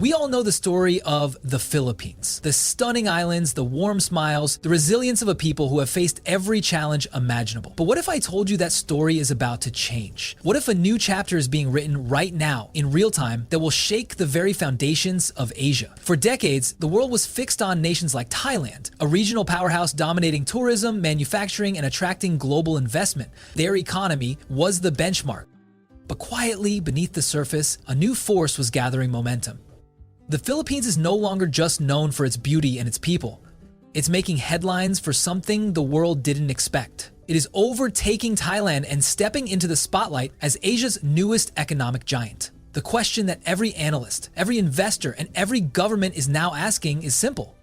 We all know the story of the Philippines. The stunning islands, the warm smiles, the resilience of a people who have faced every challenge imaginable. But what if I told you that story is about to change? What if a new chapter is being written right now, in real time, that will shake the very foundations of Asia? For decades, the world was fixed on nations like Thailand, a regional powerhouse dominating tourism, manufacturing, and attracting global investment. Their economy was the benchmark. But quietly, beneath the surface, a new force was gathering momentum. The Philippines is no longer just known for its beauty and its people. It's making headlines for something the world didn't expect. It is overtaking Thailand and stepping into the spotlight as Asia's newest economic giant. The question that every analyst, every investor, and every government is now asking is simple.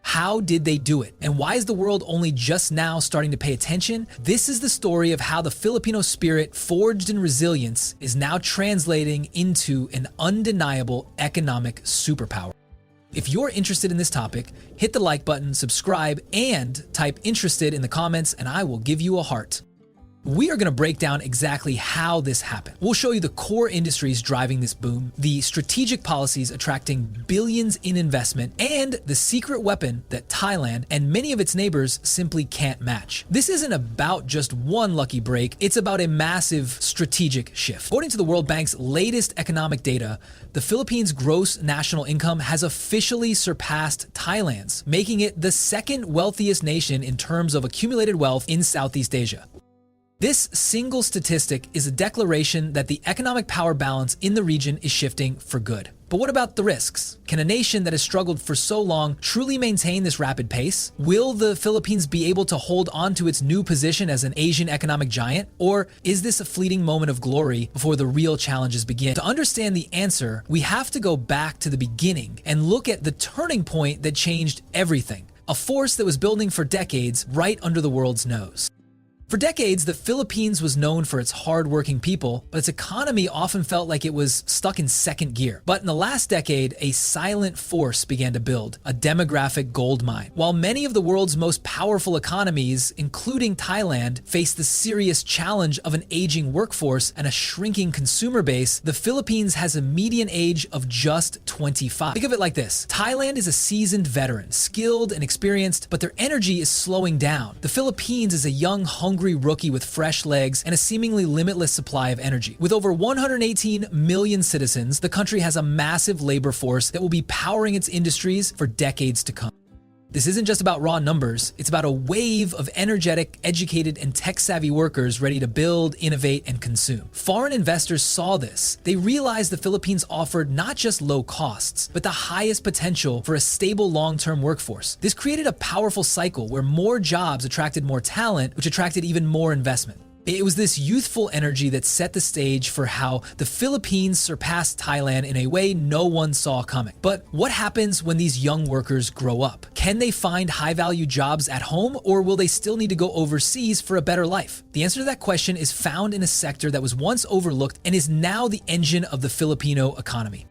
How did they do it? And why is the world only just now starting to pay attention? This is the story of how the Filipino spirit, forged in resilience, is now translating into an undeniable economic superpower. If you're interested in this topic, hit the like button, subscribe, and type interested in the comments, and I will give you a heart. We are going to break down exactly how this happened. We'll show you the core industries driving this boom, the strategic policies attracting billions in investment, and the secret weapon that Thailand and many of its neighbors simply can't match. This isn't about just one lucky break, it's about a massive strategic shift. According to the World Bank's latest economic data, the Philippines' gross national income has officially surpassed Thailand's, making it the second wealthiest nation in terms of accumulated wealth in Southeast Asia. This single statistic is a declaration that the economic power balance in the region is shifting for good. But what about the risks? Can a nation that has struggled for so long truly maintain this rapid pace? Will the Philippines be able to hold on to its new position as an Asian economic giant? Or is this a fleeting moment of glory before the real challenges begin? To understand the answer, we have to go back to the beginning and look at the turning point that changed everything. A force that was building for decades right under the world's nose. For decades, the Philippines was known for its hard-working people, but its economy often felt like it was stuck in second gear. But in the last decade, a silent force began to build, a demographic gold mine. While many of the world's most powerful economies, including Thailand, face the serious challenge of an aging workforce and a shrinking consumer base, the Philippines has a median age of just 25. Think of it like this. Thailand is a seasoned veteran, skilled and experienced, but their energy is slowing down. The Philippines is a young, hungry rookie with fresh legs and a seemingly limitless supply of energy. With over 118 million citizens, the country has a massive labor force that will be powering its industries for decades to come. This isn't just about raw numbers, it's about a wave of energetic, educated, and tech-savvy workers ready to build, innovate, and consume. Foreign investors saw this. They realized the Philippines offered not just low costs, but the highest potential for a stable long-term workforce. This created a powerful cycle where more jobs attracted more talent, which attracted even more investment. It was this youthful energy that set the stage for how the Philippines surpassed Thailand in a way no one saw coming. But what happens when these young workers grow up? Can they find high-value jobs at home, or will they still need to go overseas for a better life? The answer to that question is found in a sector that was once overlooked and is now the engine of the Filipino economy.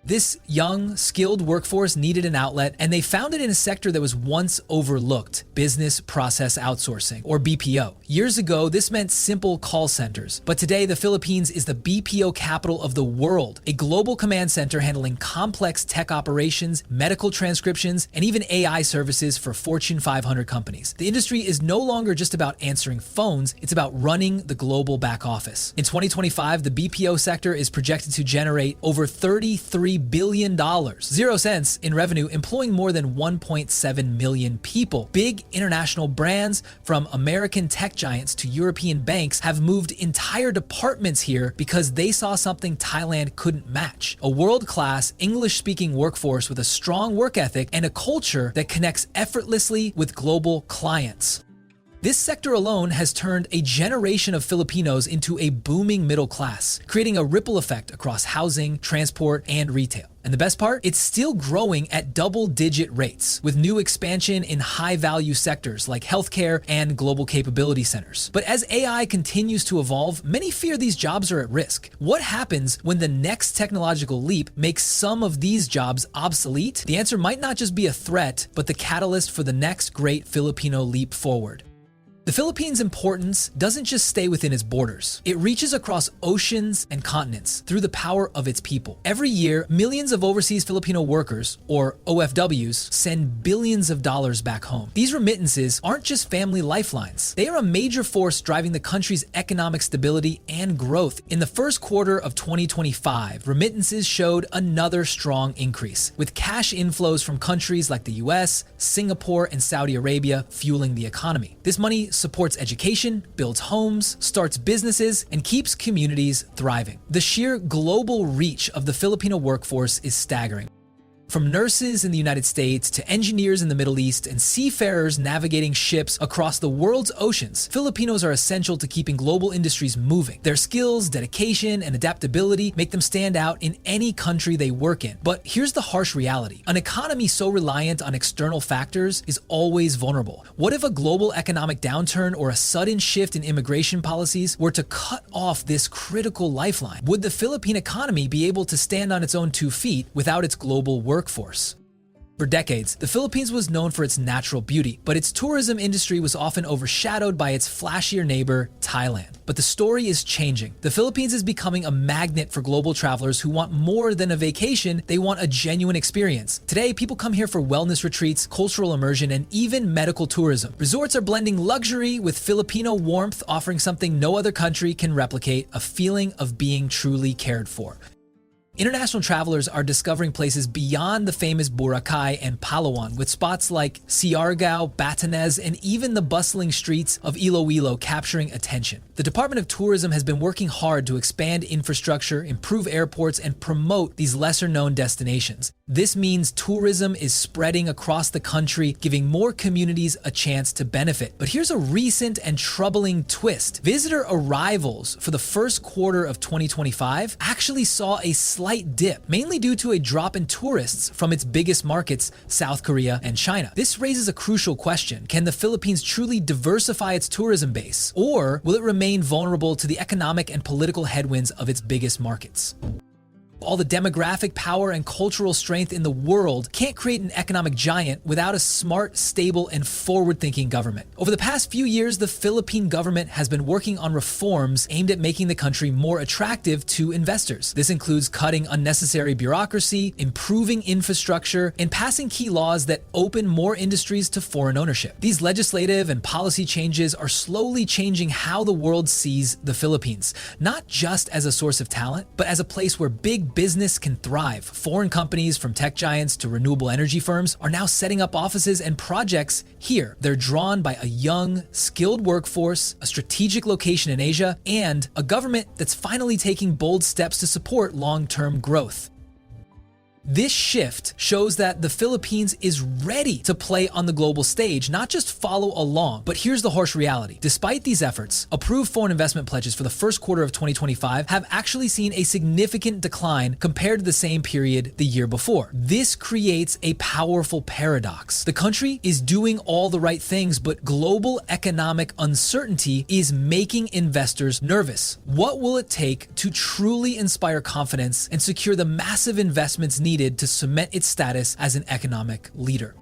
This young, skilled workforce needed an outlet, and they found it in a sector that was once overlooked: business process outsourcing, or BPO. Years ago, this meant simple call centers, but today the Philippines is the BPO capital of the world, a global command center handling complex tech operations, medical transcriptions, and even AI services for Fortune 500 companies. The industry is no longer just about answering phones, it's about running the global back office. In 2025, the BPO sector is projected to generate over $33 billion, 0 cents in revenue, employing more than 1.7 million people. Big international brands, from American tech giants to European banks, have moved entire departments here because they saw something Thailand couldn't match: a world-class English-speaking workforce with a strong work ethic and a culture that connects effortlessly with global clients. This sector alone has turned a generation of Filipinos into a booming middle class, creating a ripple effect across housing, transport, and retail. And the best part? It's still growing at double-digit rates, with new expansion in high-value sectors like healthcare and global capability centers. But as AI continues to evolve, many fear these jobs are at risk. What happens when the next technological leap makes some of these jobs obsolete? The answer might not just be a threat, but the catalyst for the next great Filipino leap forward. The Philippines' importance doesn't just stay within its borders. It reaches across oceans and continents through the power of its people. Every year, millions of overseas Filipino workers, or OFWs, send billions of dollars back home. These remittances aren't just family lifelines. They are a major force driving the country's economic stability and growth. In the first quarter of 2025, remittances showed another strong increase, with cash inflows from countries like the US, Singapore, and Saudi Arabia fueling the economy. This money supports education, builds homes, starts businesses, and keeps communities thriving. The sheer global reach of the Filipino workforce is staggering. From nurses in the United States to engineers in the Middle East and seafarers navigating ships across the world's oceans, Filipinos are essential to keeping global industries moving. Their skills, dedication, and adaptability make them stand out in any country they work in. But here's the harsh reality. An economy so reliant on external factors is always vulnerable. What if a global economic downturn or a sudden shift in immigration policies were to cut off this critical lifeline? Would the Philippine economy be able to stand on its own 2 feet without its global workforce? For decades, the Philippines was known for its natural beauty, but its tourism industry was often overshadowed by its flashier neighbor, Thailand. But the story is changing. The Philippines is becoming a magnet for global travelers who want more than a vacation, they want a genuine experience. Today, people come here for wellness retreats, cultural immersion, and even medical tourism. Resorts are blending luxury with Filipino warmth, offering something no other country can replicate, a feeling of being truly cared for. International travelers are discovering places beyond the famous Boracay and Palawan, with spots like Siargao, Batanes, and even the bustling streets of Iloilo capturing attention. The Department of Tourism has been working hard to expand infrastructure, improve airports, and promote these lesser-known destinations. This means tourism is spreading across the country, giving more communities a chance to benefit. But here's a recent and troubling twist. Visitor arrivals for the first quarter of 2025 actually saw a slight dip, mainly due to a drop in tourists from its biggest markets, South Korea and China. This raises a crucial question. Can the Philippines truly diversify its tourism base, or will it remain vulnerable to the economic and political headwinds of its biggest markets? All the demographic power and cultural strength in the world can't create an economic giant without a smart, stable, and forward-thinking government. Over the past few years, the Philippine government has been working on reforms aimed at making the country more attractive to investors. This includes cutting unnecessary bureaucracy, improving infrastructure, and passing key laws that open more industries to foreign ownership. These legislative and policy changes are slowly changing how the world sees the Philippines, not just as a source of talent, but as a place where big business can thrive. Foreign companies, from tech giants to renewable energy firms, are now setting up offices and projects here. They're drawn by a young, skilled workforce, a strategic location in Asia, and a government that's finally taking bold steps to support long-term growth. This shift shows that the Philippines is ready to play on the global stage, not just follow along. But here's the harsh reality. Despite these efforts, approved foreign investment pledges for the first quarter of 2025 have actually seen a significant decline compared to the same period the year before. This creates a powerful paradox. The country is doing all the right things, but global economic uncertainty is making investors nervous. What will it take to truly inspire confidence and secure the massive investments needed to cement its status as an economic leader?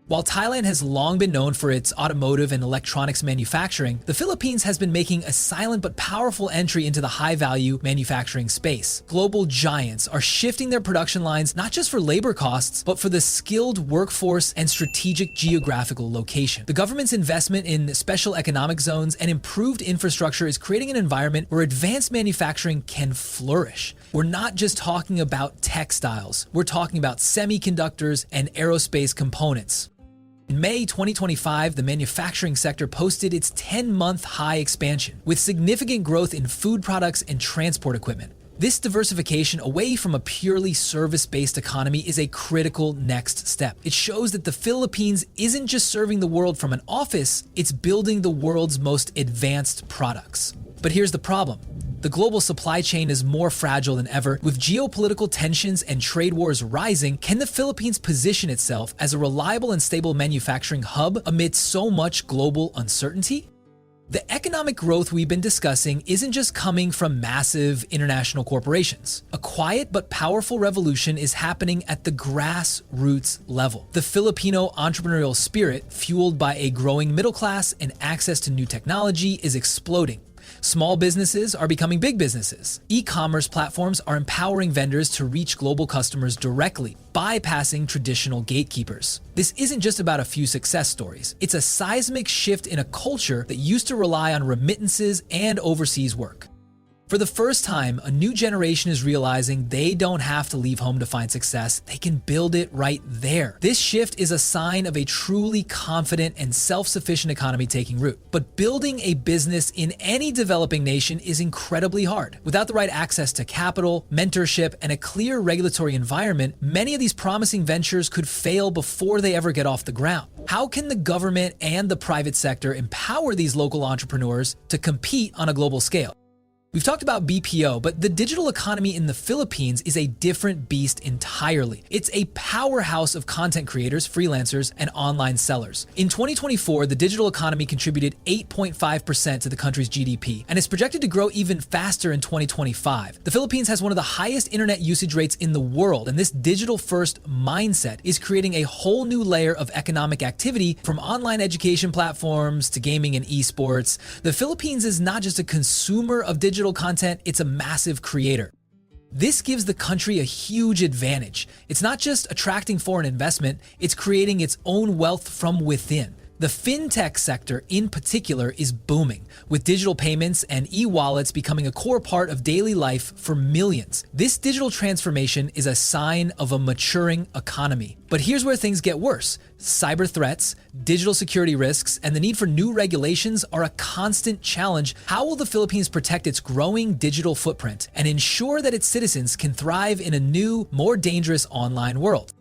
While Thailand has long been known for its automotive and electronics manufacturing, the Philippines has been making a silent but powerful entry into the high-value manufacturing space. Global giants are shifting their production lines not just for labor costs, but for the skilled workforce and strategic geographical location. The government's investment in special economic zones and improved infrastructure is creating an environment where advanced manufacturing can flourish. We're not just talking about textiles, we're talking about semiconductors and aerospace components. In May 2025, the manufacturing sector posted its 10-month high expansion, with significant growth in food products and transport equipment. This diversification away from a purely service-based economy is a critical next step. It shows that the Philippines isn't just serving the world from an office, it's building the world's most advanced products. But here's the problem. The global supply chain is more fragile than ever. With geopolitical tensions and trade wars rising, can the Philippines position itself as a reliable and stable manufacturing hub amid so much global uncertainty? The economic growth we've been discussing isn't just coming from massive international corporations. A quiet but powerful revolution is happening at the grassroots level. The Filipino entrepreneurial spirit, fueled by a growing middle class and access to new technology, is exploding. Small businesses are becoming big businesses. E-commerce platforms are empowering vendors to reach global customers directly, bypassing traditional gatekeepers. This isn't just about a few success stories. It's a seismic shift in a culture that used to rely on remittances and overseas work. For the first time, a new generation is realizing they don't have to leave home to find success. They can build it right there. This shift is a sign of a truly confident and self-sufficient economy taking root. But building a business in any developing nation is incredibly hard. Without the right access to capital, mentorship, and a clear regulatory environment, many of these promising ventures could fail before they ever get off the ground. How can the government and the private sector empower these local entrepreneurs to compete on a global scale? We've talked about BPO, but the digital economy in the Philippines is a different beast entirely. It's a powerhouse of content creators, freelancers, and online sellers. In 2024, the digital economy contributed 8.5% to the country's GDP, and is projected to grow even faster in 2025. The Philippines has one of the highest internet usage rates in the world, and this digital-first mindset is creating a whole new layer of economic activity, from online education platforms to gaming and esports. The Philippines is not just a consumer of digital content, it's a massive creator. This gives the country a huge advantage. It's not just attracting foreign investment, it's creating its own wealth from within. The fintech sector in particular is booming, with digital payments and e-wallets becoming a core part of daily life for millions. This digital transformation is a sign of a maturing economy. But here's where things get worse. Cyber threats, digital security risks, and the need for new regulations are a constant challenge. How will the Philippines protect its growing digital footprint and ensure that its citizens can thrive in a new, more dangerous online world?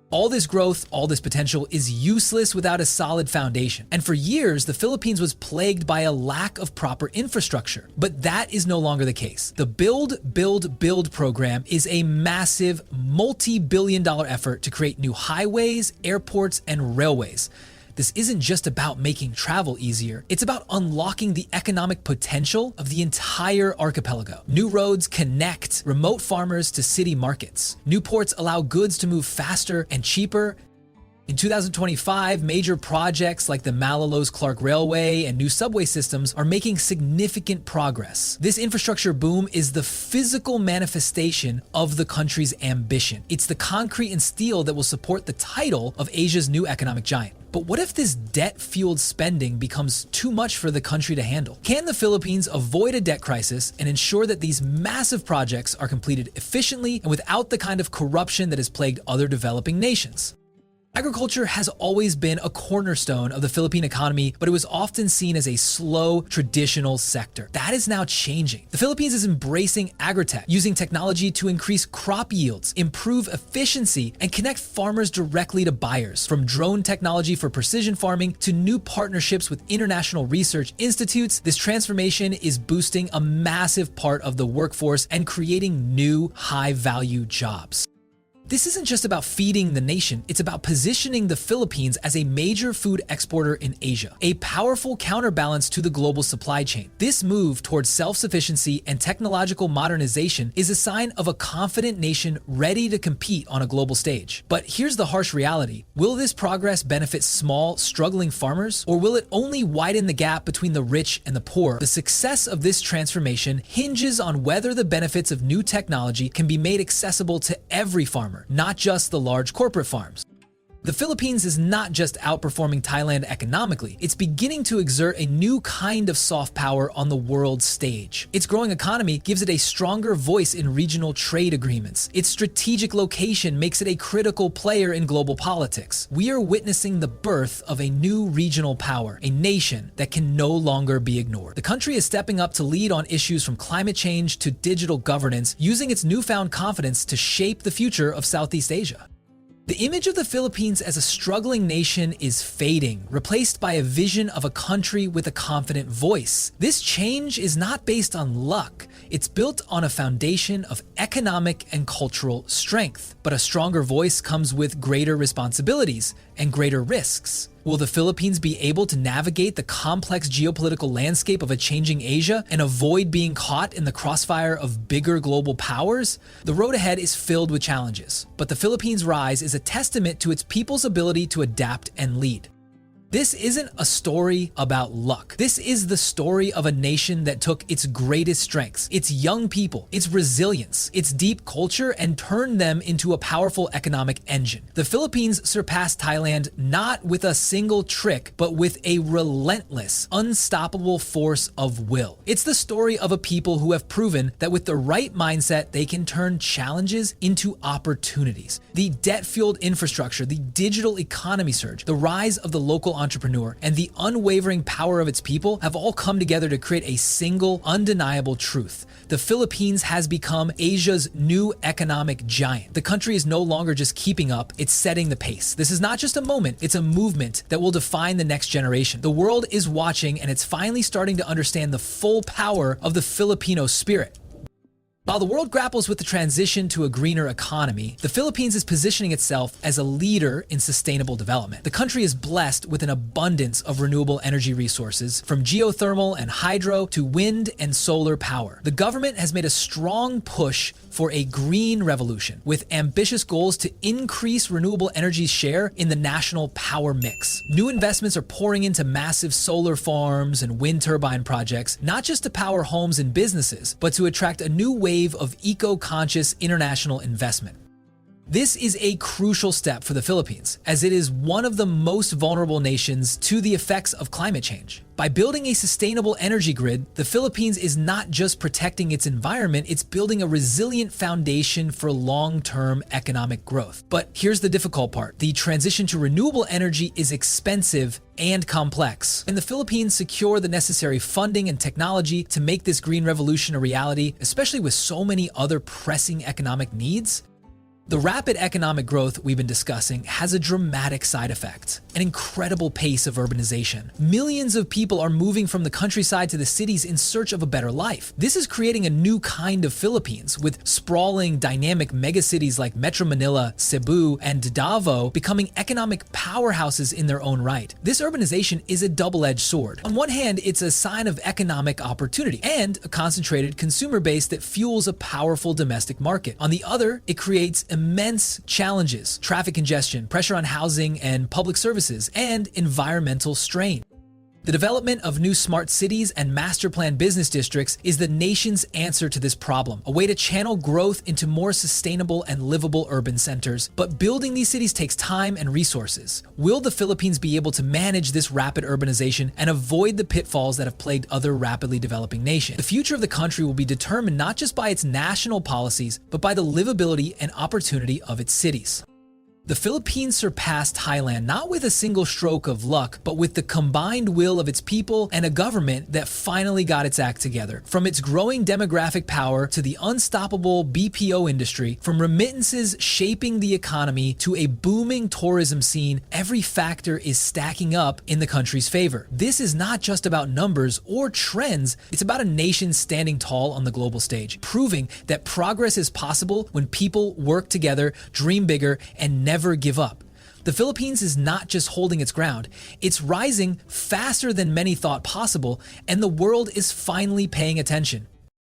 All this growth, all this potential is useless without a solid foundation. And for years, the Philippines was plagued by a lack of proper infrastructure. But that is no longer the case. The Build program is a massive, multi-billion-dollar effort to create new highways, airports, and railways. This isn't just about making travel easier, it's about unlocking the economic potential of the entire archipelago. New roads connect remote farmers to city markets. New ports allow goods to move faster and cheaper. In 2025, major projects like the Malolos-Clark Railway and new subway systems are making significant progress. This infrastructure boom is the physical manifestation of the country's ambition. It's the concrete and steel that will support the title of Asia's new economic giant. But what if this debt-fueled spending becomes too much for the country to handle? Can the Philippines avoid a debt crisis and ensure that these massive projects are completed efficiently and without the kind of corruption that has plagued other developing nations? Agriculture has always been a cornerstone of the Philippine economy, but it was often seen as a slow, traditional sector. That is now changing. The Philippines is embracing agritech, using technology to increase crop yields, improve efficiency, and connect farmers directly to buyers. From drone technology for precision farming to new partnerships with international research institutes, this transformation is boosting a massive part of the workforce and creating new, high-value jobs. This isn't just about feeding the nation, it's about positioning the Philippines as a major food exporter in Asia, a powerful counterbalance to the global supply chain. This move towards self-sufficiency and technological modernization is a sign of a confident nation ready to compete on a global stage. But here's the harsh reality. Will this progress benefit small, struggling farmers, or will it only widen the gap between the rich and the poor? The success of this transformation hinges on whether the benefits of new technology can be made accessible to every farmer, not just the large corporate farms. The Philippines is not just outperforming Thailand economically, it's beginning to exert a new kind of soft power on the world stage. Its growing economy gives it a stronger voice in regional trade agreements. Its strategic location makes it a critical player in global politics. We are witnessing the birth of a new regional power, a nation that can no longer be ignored. The country is stepping up to lead on issues from climate change to digital governance, using its newfound confidence to shape the future of Southeast Asia. The image of the Philippines as a struggling nation is fading, replaced by a vision of a country with a confident voice. This change is not based on luck. It's built on a foundation of economic and cultural strength. But a stronger voice comes with greater responsibilities and greater risks. Will the Philippines be able to navigate the complex geopolitical landscape of a changing Asia and avoid being caught in the crossfire of bigger global powers? The road ahead is filled with challenges, but the Philippines' rise is a testament to its people's ability to adapt and lead. This isn't a story about luck. This is the story of a nation that took its greatest strengths, its young people, its resilience, its deep culture, and turned them into a powerful economic engine. The Philippines surpassed Thailand not with a single trick, but with a relentless, unstoppable force of will. It's the story of a people who have proven that with the right mindset, they can turn challenges into opportunities. The debt-fueled infrastructure, the digital economy surge, the rise of the local entrepreneur, and the unwavering power of its people have all come together to create a single, undeniable truth. The Philippines has become Asia's new economic giant. The country is no longer just keeping up, it's setting the pace. This is not just a moment, it's a movement that will define the next generation. The world is watching, and it's finally starting to understand the full power of the Filipino spirit. While the world grapples with the transition to a greener economy, the Philippines is positioning itself as a leader in sustainable development. The country is blessed with an abundance of renewable energy resources, from geothermal and hydro to wind and solar power. The government has made a strong push for a green revolution, with ambitious goals to increase renewable energy's share in the national power mix. New investments are pouring into massive solar farms and wind turbine projects, not just to power homes and businesses, but to attract a new wave of eco-conscious international investment. This is a crucial step for the Philippines, as it is one of the most vulnerable nations to the effects of climate change. By building a sustainable energy grid, the Philippines is not just protecting its environment, it's building a resilient foundation for long-term economic growth. But here's the difficult part. The transition to renewable energy is expensive and complex. Can the Philippines secure the necessary funding and technology to make this green revolution a reality, especially with so many other pressing economic needs? The rapid economic growth we've been discussing has a dramatic side effect, an incredible pace of urbanization. Millions of people are moving from the countryside to the cities in search of a better life. This is creating a new kind of Philippines, with sprawling, dynamic megacities like Metro Manila, Cebu, and Davao becoming economic powerhouses in their own right. This urbanization is a double-edged sword. On one hand, it's a sign of economic opportunity and a concentrated consumer base that fuels a powerful domestic market. On the other, it creates immense challenges: traffic congestion, pressure on housing and public services, and environmental strain. The development of new smart cities and master plan business districts is the nation's answer to this problem, a way to channel growth into more sustainable and livable urban centers. But building these cities takes time and resources. Will the Philippines be able to manage this rapid urbanization and avoid the pitfalls that have plagued other rapidly developing nations? The future of the country will be determined not just by its national policies, but by the livability and opportunity of its cities. The Philippines surpassed Thailand not with a single stroke of luck, but with the combined will of its people and a government that finally got its act together. From its growing demographic power to the unstoppable BPO industry, from remittances shaping the economy to a booming tourism scene, every factor is stacking up in the country's favor. This is not just about numbers or trends, it's about a nation standing tall on the global stage, proving that progress is possible when people work together, dream bigger, and never give up. The Philippines is not just holding its ground, it's rising faster than many thought possible, and the world is finally paying attention.